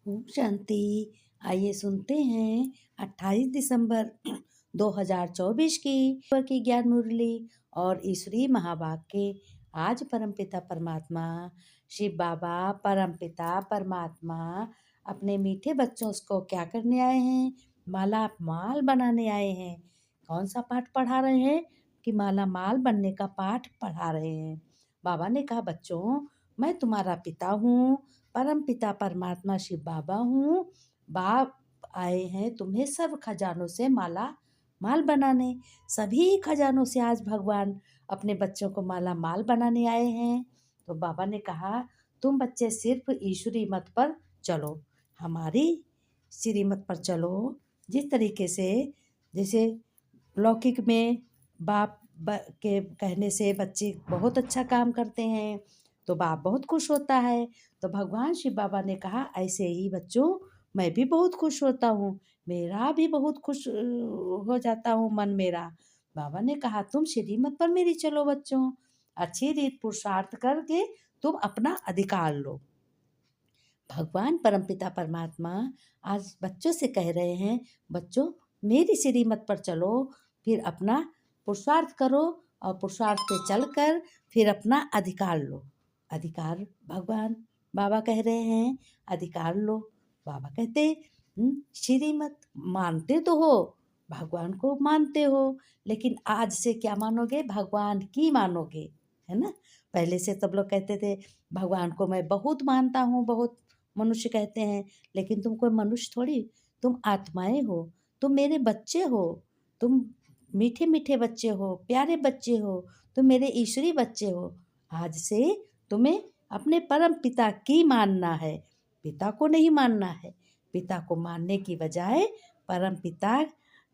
ओम शांति। आइए सुनते हैं 28 दिसंबर 2024 की ज्ञान मुरली और ईश्वरीय महावाक्य। आज परमपिता परमात्मा शिव बाबा परमपिता परमात्मा अपने मीठे बच्चों को क्या करने आए हैं? माला माल बनाने आए हैं। कौन सा पाठ पढ़ा रहे हैं? कि माला माल बनने का पाठ पढ़ा रहे हैं। बाबा ने कहा, बच्चों मैं तुम्हारा पिता हूँ, परम पिता परमात्मा शिव बाबा हूँ। बाप आए हैं तुम्हें सब खजानों से माला माल बनाने। सभी खजानों से आज भगवान अपने बच्चों को माला माल बनाने आए हैं। तो बाबा ने कहा, तुम बच्चे सिर्फ ईश्वरी मत पर चलो, हमारी श्रीमत पर चलो। जिस तरीके से जैसे लौकिक में बाप के कहने से बच्चे बहुत अच्छा काम करते हैं तो बाप बहुत खुश होता है। तो भगवान शिव बाबा ने कहा, ऐसे ही बच्चों मैं भी बहुत खुश होता हूँ, मेरा भी बहुत खुश हो जाता हूँ मन मेरा। बाबा ने कहा, तुम श्रीमत पर मेरी चलो बच्चों, अच्छी रीत पुरुषार्थ करके तुम अपना अधिकार लो। भगवान परमपिता परमात्मा आज बच्चों से कह रहे हैं, बच्चों मेरी श्रीमत पर चलो, फिर अपना पुरुषार्थ करो और पुरुषार्थ पे चलकर फिर अपना अधिकार लो। अधिकार भगवान बाबा कह रहे हैं, अधिकार लो। बाबा कहते श्रीमत मानते तो हो, भगवान को मानते हो, लेकिन आज से क्या मानोगे? भगवान की मानोगे, है ना। पहले से सब लोग कहते थे भगवान को मैं बहुत मानता हूँ, बहुत मनुष्य कहते हैं, लेकिन तुम कोई मनुष्य थोड़ी, तुम आत्माएं हो, तुम मेरे बच्चे हो, तुम मीठे मीठे बच्चे हो, प्यारे बच्चे हो, तुम मेरे ईश्वरी बच्चे हो। आज से तुम्हें अपने परम पिता की मानना है, पिता को नहीं मानना है। पिता को मानने की बजाय परम पिता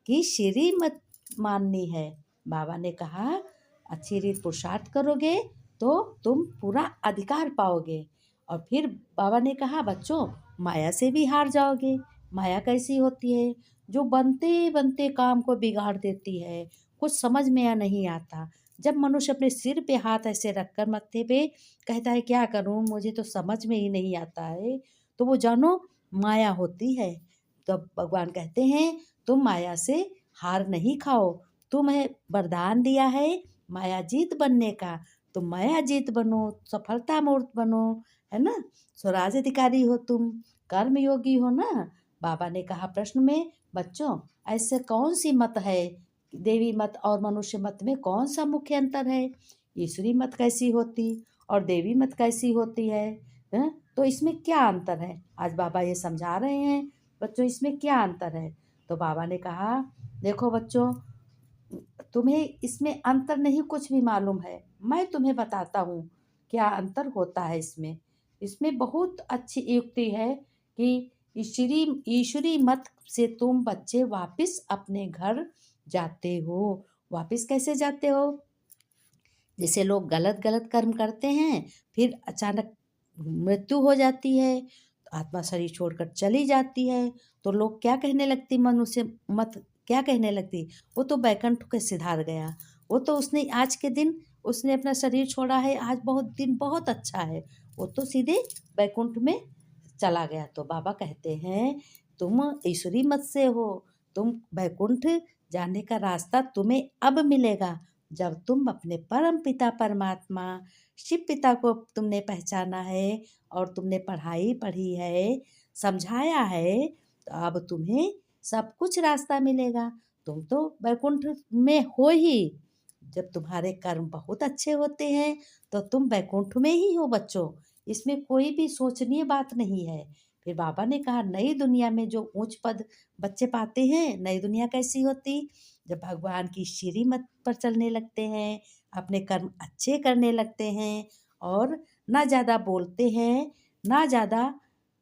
की श्रीमत माननी है। बाबा ने कहा, अच्छी रीत पुरुषार्थ करोगे तो तुम पूरा अधिकार पाओगे। और फिर बाबा ने कहा, बच्चों माया से भी हार जाओगे। माया कैसी होती है? जो बनते बनते काम को बिगाड़ देती है, कुछ समझ में या नहीं आता। जब मनुष्य अपने सिर पे हाथ ऐसे रखकर मत्थे पे कहता है क्या करूं, मुझे तो समझ में ही नहीं आता है, तो वो जानो माया होती है। तो भगवान कहते हैं, तुम माया से हार नहीं खाओ, तुम्हें वरदान दिया है माया जीत बनने का। तुम माया जीत बनो, सफलता मूर्त बनो, है ना। स्वराज अधिकारी हो, तुम कर्म योगी हो ना। बाबा ने कहा प्रश्न में, बच्चों ऐसे कौन सी मत है? देवी मत और मनुष्य मत में कौन सा मुख्य अंतर है? ईश्वरी मत कैसी होती और देवी मत कैसी होती है? हैं? तो इसमें क्या अंतर है? आज बाबा ये समझा रहे हैं, बच्चों इसमें क्या अंतर है। तो बाबा ने कहा, देखो बच्चों, तुम्हें इसमें अंतर नहीं कुछ भी मालूम है, मैं तुम्हें बताता हूँ क्या अंतर होता है इसमें। इसमें बहुत अच्छी युक्ति है कि ईश्वरी ईश्वरी मत से तुम बच्चे वापस अपने घर जाते हो। वापस कैसे जाते हो? जैसे लोग गलत गलत कर्म करते हैं, फिर अचानक मृत्यु हो जाती है, तो आत्मा शरीर छोड़कर चली जाती है, तो लोग क्या कहने लगती, मनुष्य मत क्या कहने लगती, वो तो बैकुंठ के सिधार गया, वो तो उसने आज के दिन उसने अपना शरीर छोड़ा है, आज बहुत दिन बहुत अच्छा है, वो तो सीधे बैकुंठ में चला गया। तो बाबा कहते हैं, तुम ईश्वरी मत से हो, तुम बैकुंठ जाने का रास्ता तुम्हें अब मिलेगा जब तुम अपने परम पिता परमात्मा शिव पिता को तुमने पहचाना है और तुमने पढ़ाई पढ़ी है, समझाया है, तो अब तुम्हें सब कुछ रास्ता मिलेगा। तुम तो वैकुंठ में हो ही। जब तुम्हारे कर्म बहुत अच्छे होते हैं तो तुम वैकुंठ में ही हो बच्चों, इसमें कोई भी सोचनीय बात नहीं है। फिर बाबा ने कहा, नई दुनिया में जो उच्च पद बच्चे पाते हैं, नई दुनिया कैसी होती? जब भगवान की श्रीमत पर चलने लगते हैं, अपने कर्म अच्छे करने लगते हैं और ना ज़्यादा बोलते हैं, ना ज़्यादा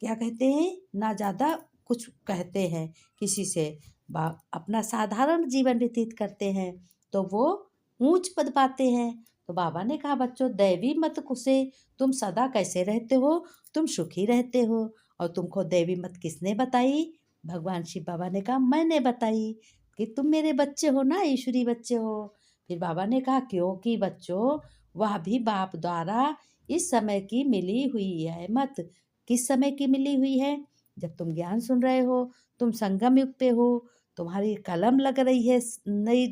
क्या कहते हैं, ना ज़्यादा कुछ कहते हैं किसी से, अपना साधारण जीवन व्यतीत करते हैं, तो वो ऊंच पद पाते हैं। तो बाबा ने कहा, बच्चों दैवी मत से तुम सदा कैसे रहते हो? तुम सुखी रहते हो। और तुमको दैवी मत किसने बताई? भगवान शिव बाबा ने कहा, मैंने बताई कि तुम मेरे बच्चे हो ना, ईश्वरी बच्चे हो। फिर बाबा ने कहा, क्योंकि बच्चों वह भी बाप द्वारा इस समय की मिली हुई है मत। किस समय की मिली हुई है? जब तुम ज्ञान सुन रहे हो, तुम संगम युग पे हो, तुम्हारी कलम लग रही है नई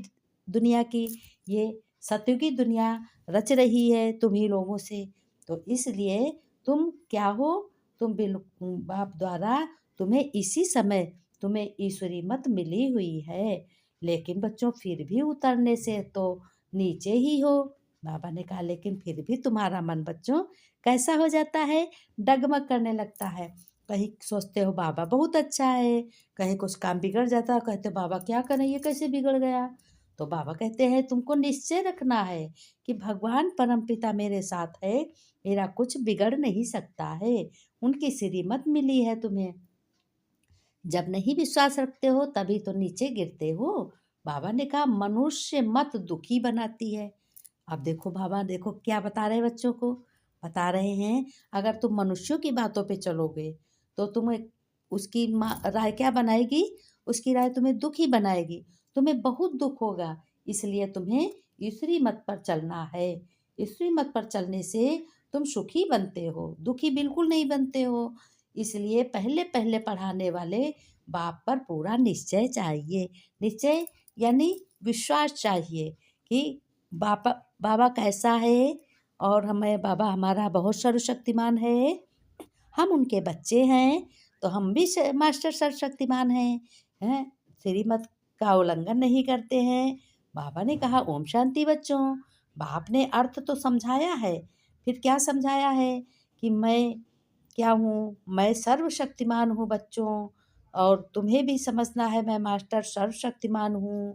दुनिया की, ये सतयुगी दुनिया रच रही है तुम्ही लोगों से। तो इसलिए तुम क्या हो, तुम बाप द्वारा तुम्हें इसी समय तुम्हें ईश्वरी मत मिली हुई है, लेकिन बच्चों फिर भी उतरने से तो नीचे ही हो। बाबा ने कहा लेकिन फिर भी तुम्हारा मन बच्चों कैसा हो जाता है, डगमग करने लगता है। कहीं सोचते हो बाबा बहुत अच्छा है, कहीं कुछ काम बिगड़ जाता है, कहते हो बाबा क्या करें ये कैसे बिगड़ गया। तो बाबा कहते हैं तुमको निश्चय रखना है कि भगवान परमपिता मेरे साथ है, मेरा कुछ बिगड़ नहीं सकता है, उनकी श्रीमत मिली है तुम्हें। जब नहीं विश्वास रखते हो तभी तो नीचे गिरते हो। बाबा ने कहा मनुष्य मत दुखी बनाती है। अब देखो बाबा देखो क्या बता रहे हैं बच्चों को, बता रहे हैं अगर तुम मनुष्यों की बातों पे चलोगे तो तुम्हें उसकी राय क्या बनाएगी, उसकी राय तुम्हें दुखी बनाएगी, तुम्हें बहुत दुख होगा। इसलिए तुम्हें ईश्वरी मत पर चलना है। ईश्वरी मत पर चलने से तुम सुखी बनते हो, दुखी बिल्कुल नहीं बनते हो। इसलिए पहले पहले पढ़ाने वाले बाप पर पूरा निश्चय चाहिए। निश्चय यानी विश्वास चाहिए कि बाबा बाबा कैसा है और हमें बाबा हमारा बहुत सर्वशक्तिमान है, हम उनके बच्चे हैं तो हम भी मास्टर सर्वशक्तिमान हैं, श्रीमत का उल्लंघन नहीं करते हैं। बाबा ने कहा ओम शांति बच्चों। बाप ने अर्थ तो समझाया है, फिर क्या समझाया है कि मैं क्या हूँ, मैं सर्वशक्तिमान हूँ बच्चों, और तुम्हें भी समझना है मैं मास्टर सर्वशक्तिमान हूँ।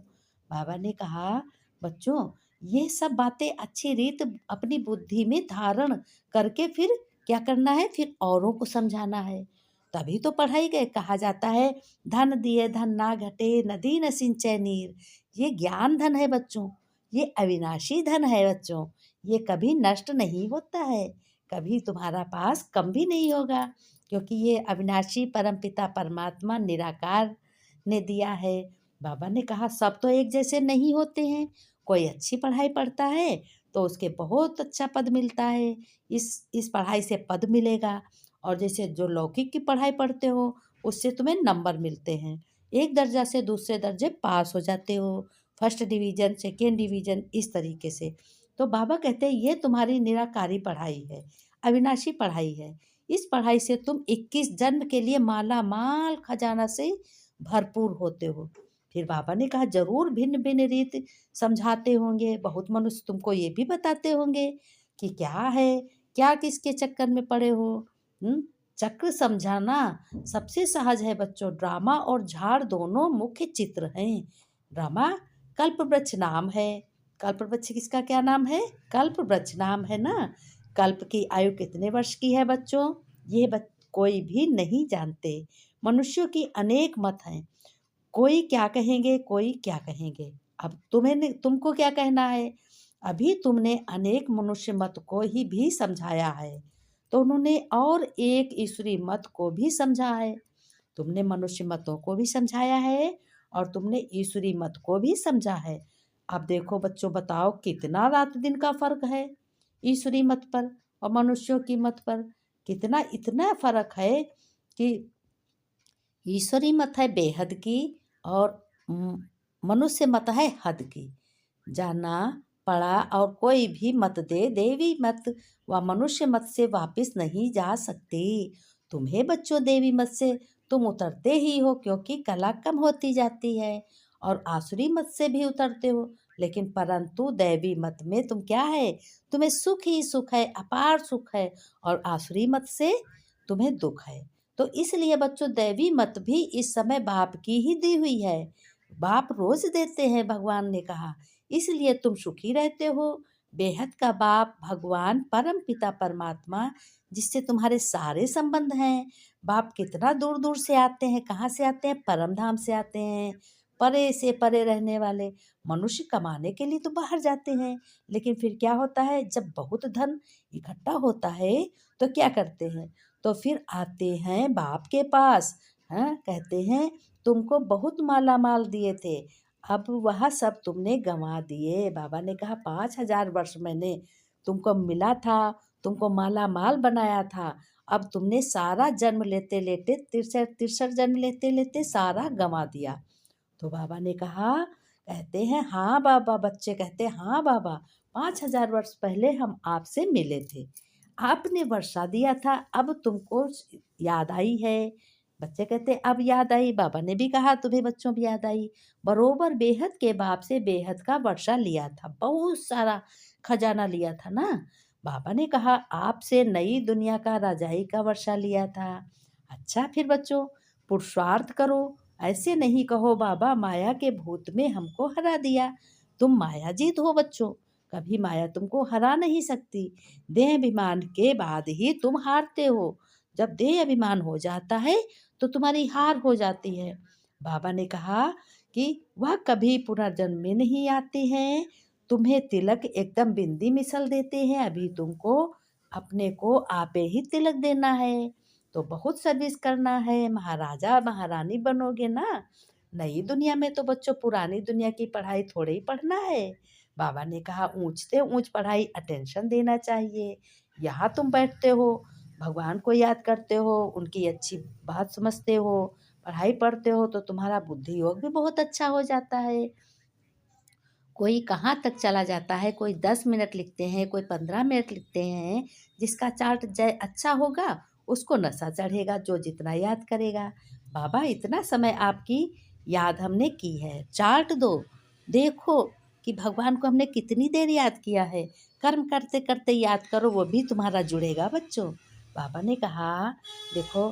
बाबा ने कहा बच्चों ये सब बातें अच्छी रीत अपनी बुद्धि में धारण करके फिर क्या करना है, फिर औरों को समझाना है। तभी तो पढ़ाई गए, कहा जाता है धन दिए धन ना घटे, नदी न सिंचै नीर। ये ज्ञान धन है बच्चों, ये अविनाशी धन है बच्चों, ये कभी नष्ट नहीं होता है, कभी तुम्हारा पास कम भी नहीं होगा, क्योंकि ये अविनाशी परमपिता परमात्मा निराकार ने दिया है। बाबा ने कहा सब तो एक जैसे नहीं होते हैं, कोई अच्छी पढ़ाई पढ़ता है तो उसके बहुत अच्छा पद मिलता है, इस पढ़ाई से पद मिलेगा। और जैसे जो लौकिक की पढ़ाई पढ़ते हो उससे तुम्हें नंबर मिलते हैं, एक दर्जा से दूसरे दर्जे पास हो जाते हो, फर्स्ट डिवीज़न सेकेंड डिवीज़न इस तरीके से। तो बाबा कहते हैं ये तुम्हारी निराकारी पढ़ाई है, अविनाशी पढ़ाई है। इस पढ़ाई से तुम 21 जन्म के लिए माला माल खजाना से भरपूर होते हो। फिर बाबा ने कहा जरूर भिन्न भिन्न रीत समझाते होंगे, बहुत मनुष्य तुमको ये भी बताते होंगे कि क्या है, क्या किसके चक्कर में पड़े हो। चक्र समझाना सबसे सहज है बच्चों। ड्रामा और झाड़ दोनों मुख्य चित्र हैं। ड्रामा कल्प वृक्ष नाम है, कल्प वृक्ष किसका क्या नाम है, कल्प वृक्ष नाम है ना। कल्प की आयु कितने वर्ष की है बच्चों, ये कोई भी नहीं जानते। मनुष्यों की अनेक मत हैं, कोई क्या कहेंगे कोई क्या कहेंगे। अब तुमको क्या कहना है, अभी तुमने अनेक मनुष्य मत को ही भी समझाया है, तो उन्होंने और एक ईश्वरी मत को भी समझा है। तुमने मनुष्य मतों को भी समझाया है और तुमने ईश्वरी मत को भी समझा है। अब देखो बच्चों बताओ कितना रात दिन का फर्क है, ईश्वरी मत पर और मनुष्यों की मत पर कितना इतना फर्क है कि ईश्वरी मत है बेहद की और मनुष्य मत है हद की। जाना पड़ा और कोई भी मत दे, देवी मत व मनुष्य मत से वापस नहीं जा सकती। तुम्हें बच्चों देवी मत से तुम उतरते ही हो, क्योंकि कला कम होती जाती है, और आसुरी मत से भी उतरते हो, लेकिन परंतु दैवी मत में तुम क्या है, तुम्हें सुख ही सुख है, अपार सुख है, और आसुरी मत से तुम्हें दुख है। तो इसलिए बच्चों दैवी मत भी इस समय बाप की ही दी हुई है, बाप रोज देते हैं भगवान ने कहा, इसलिए तुम सुखी रहते हो। बेहद का बाप भगवान परम पिता परमात्मा जिससे तुम्हारे सारे संबंध हैं। बाप कितना दूर दूर से आते हैं, कहाँ से आते हैं, परम धाम से आते हैं। परे से परे रहने वाले मनुष्य कमाने के लिए तो बाहर जाते हैं, लेकिन फिर क्या होता है जब बहुत धन इकट्ठा होता है तो क्या करते हैं, तो फिर आते हैं बाप के पास। हाँ कहते हैं तुमको बहुत माला माल दिए थे, अब वह सब तुमने गंवा दिए। बाबा ने कहा 5,000 वर्ष मैंने तुमको मिला था, तुमको माला माल बनाया था, अब तुमने सारा जन्म लेते लेते 63 जन्म लेते लेते सारा गंवा दिया। तो बाबा ने कहा, कहते हैं हाँ बाबा, बच्चे कहते हैं हाँ बाबा, 5,000 वर्ष पहले हम आपसे मिले थे, आपने वर्षा दिया था, अब तुमको याद आई है। बच्चे कहते अब याद आई। बाबा ने भी कहा तुम्हें बच्चों भी याद आई, बरोबर बेहद के बाप से बेहद का वर्षा लिया था, बहुत सारा खजाना लिया था ना। बाबा ने कहा आपसे नई दुनिया का राजाई का वर्षा लिया था। अच्छा फिर बच्चों पुरुषार्थ करो, ऐसे नहीं कहो बाबा माया के भूत में हमको हरा दिया। तुम माया जीत हो बच्चों, कभी माया तुमको हरा नहीं सकती। देह अभिमान के बाद ही तुम हारते हो, जब देह अभिमान हो जाता है तो तुम्हारी हार हो जाती है। बाबा ने कहा कि वह कभी पुनर्जन्म में नहीं आते हैं, तुम्हें तिलक एकदम बिंदी मिसल देते हैं, अभी तुमको अपने को आपे ही तिलक देना है, तो बहुत सर्विस करना है, महाराजा महारानी बनोगे ना। नई दुनिया में तो बच्चों पुरानी दुनिया की पढ़ाई थोड़े ही पढ़ना है। बाबा ने कहा ऊंच से ऊंच पढ़ाई अटेंशन देना चाहिए। यहाँ तुम बैठते हो, भगवान को याद करते हो, उनकी अच्छी बात समझते हो, पढ़ाई पढ़ते हो, तो तुम्हारा बुद्धि योग भी बहुत अच्छा हो जाता है। कोई कहाँ तक चला जाता है, कोई 10 मिनट लिखते हैं, कोई 15 मिनट लिखते हैं। जिसका चार्ट जय अच्छा होगा उसको नशा चढ़ेगा, जो जितना याद करेगा। बाबा इतना समय आपकी याद हमने की है, चार्ट दो, देखो कि भगवान को हमने कितनी देर याद किया है। कर्म करते करते याद करो, वो भी तुम्हारा जुड़ेगा बच्चों। बाबा ने कहा देखो,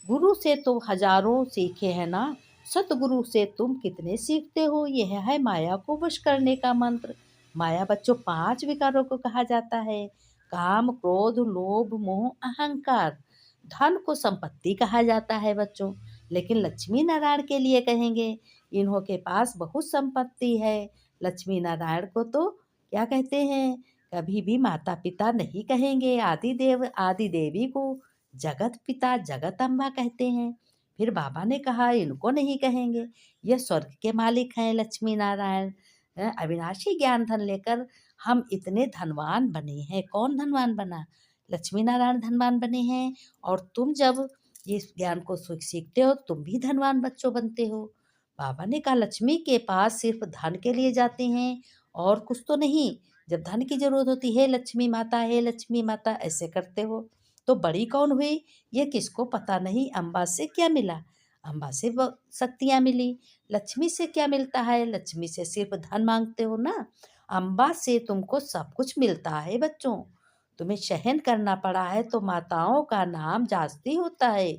गुरु से तो हजारों सीखे हैं ना, सतगुरु से तुम कितने सीखते हो। यह है माया को वश करने का मंत्र। माया बच्चों 5 विकारों को कहा जाता है, काम क्रोध लोभ मोह अहंकार। धन को संपत्ति कहा जाता है बच्चों, लेकिन लक्ष्मी नारायण के लिए कहेंगे इन्हों के पास बहुत संपत्ति है। लक्ष्मी नारायण को तो क्या कहते हैं, कभी भी माता पिता नहीं कहेंगे, आदि देव आदि देवी को जगत पिता जगत अम्बा कहते हैं। फिर बाबा ने कहा इनको नहीं कहेंगे, यह स्वर्ग के मालिक हैं लक्ष्मी नारायण। अविनाशी ज्ञान धन लेकर हम इतने धनवान बने हैं। कौन धनवान बना, लक्ष्मी नारायण धनवान बने हैं। और तुम जब इस ज्ञान को सीखते हो तुम भी धनवान बच्चों बनते हो। बाबा ने कहा लक्ष्मी के पास सिर्फ धन के लिए जाते हैं और कुछ तो नहीं। जब धन की जरूरत होती है लक्ष्मी माता है, लक्ष्मी माता ऐसे करते हो, तो बड़ी कौन हुई ये किसको पता नहीं। अम्बा से क्या मिला, अम्बा से शक्तियाँ मिली। लक्ष्मी से क्या मिलता है, लक्ष्मी से सिर्फ धन मांगते हो ना। अम्बा से तुमको सब कुछ मिलता है बच्चों। तुम्हें सहन करना पड़ा है तो माताओं का नाम जास्ती होता है।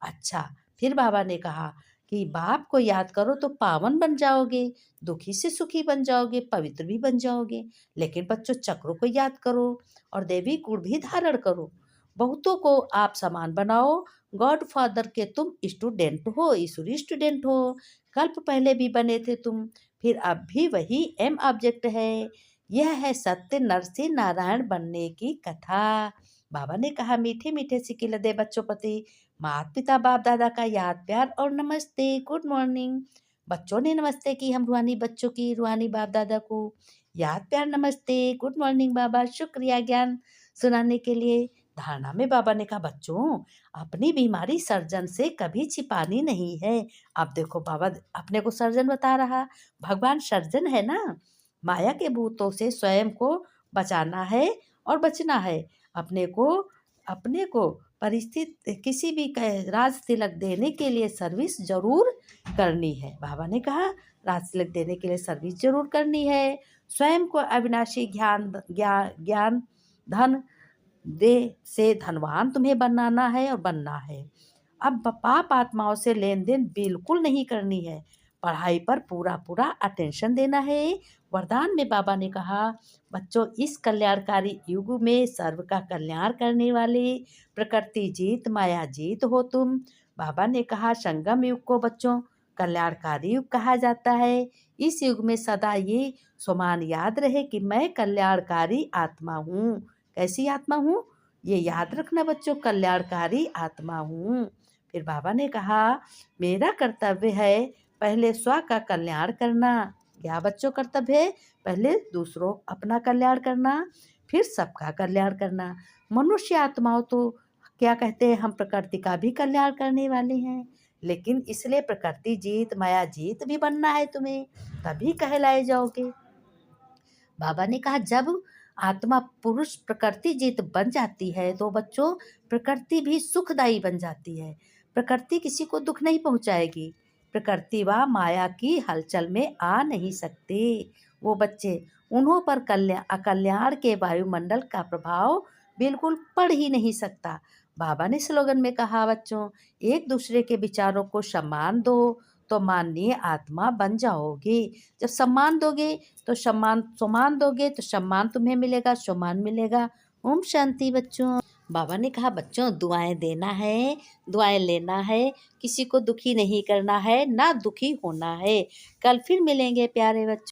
अच्छा फिर बाबा ने कहा कि बाप को याद करो तो पावन बन जाओगे, दुखी से सुखी बन जाओगे, पवित्र भी बन जाओगे। लेकिन बच्चों चक्रों को याद करो और देवी गुण भी धारण करो। बहुतों को आप समान बनाओ। गॉड फादर के तुम स्टूडेंट हो, ईश्वरी स्टूडेंट हो। कल्प पहले भी बने थे तुम, फिर अब भी वही एम ऑब्जेक्ट है। यह है सत्य नरसिंह नारायण बनने की कथा। बाबा ने कहा मीठे मीठे सिक्के दे बच्चों प्रति माता पिता बाप दादा का याद प्यार और नमस्ते, गुड मॉर्निंग। बच्चों ने नमस्ते की, हम रूहानी बच्चों की, रूहानी बाप दादा को याद प्यार नमस्ते, गुड मॉर्निंग बाबा, शुक्रिया ज्ञान सुनाने के लिए। धारणा में बाबा ने कहा बच्चों अपनी बीमारी सर्जन से कभी छिपानी नहीं है। अब देखो बाबा अपने को सर्जन बता रहा, भगवान सर्जन है ना। माया के भूतों से स्वयं को बचाना है और बचना है। अपने को परिस्थिति किसी भी राज तिलक देने के लिए सर्विस जरूर करनी है। बाबा ने कहा राज तिलक देने के लिए सर्विस जरूर करनी है। स्वयं को अविनाशी ज्ञान धन दे से धनवान तुम्हें बनाना है और बनना है। अब पाप आत्माओं से लेन देन बिल्कुल नहीं करनी है, पढ़ाई पर पूरा पूरा अटेंशन देना है। वरदान में बाबा ने कहा बच्चों इस कल्याणकारी युग में सर्व का कल्याण करने वाले प्रकृति जीत माया जीत हो तुम। बाबा ने कहा संगम युग को बच्चों कल्याणकारी युग कहा जाता है। इस युग में सदा ये सुमान याद रहे कि मैं कल्याणकारी आत्मा हूँ। कैसी आत्मा हूँ ये याद रखना बच्चों, कल्याणकारी आत्मा हूँ। फिर बाबा ने कहा मेरा कर्तव्य है पहले स्व का कल्याण करना। क्या बच्चों कर्तव्य है, पहले दूसरों अपना कल्याण करना, फिर सबका कल्याण करना। मनुष्य आत्माओं तो क्या कहते हैं, हम प्रकृति का भी कल्याण करने वाले हैं। लेकिन इसलिए प्रकृति जीत माया जीत भी बनना है तुम्हें, तभी कहलाए जाओगे। बाबा ने कहा जब आत्मा पुरुष प्रकृति जीत बन जाती है तो बच्चों प्रकृति भी सुखदायी बन जाती है। प्रकृति किसी को दुख नहीं पहुंचाएगी। प्रकृति व माया की हलचल में आ नहीं सकते वो बच्चे। उन्हों पर अकल्याण के वायुमंडल का प्रभाव बिल्कुल पड़ ही नहीं सकता। बाबा ने स्लोगन में कहा बच्चों, एक दूसरे के विचारों को सम्मान दो तो माननीय आत्मा बन जाओगे। जब सम्मान दोगे तो सम्मान दोगे तो सम्मान तुम्हें मिलेगा, सम्मान मिलेगा। ओम शांति बच्चों। बाबा ने कहा बच्चों दुआएं देना है, दुआएं लेना है, किसी को दुखी नहीं करना है, ना दुखी होना है। कल फिर मिलेंगे प्यारे बच्चों।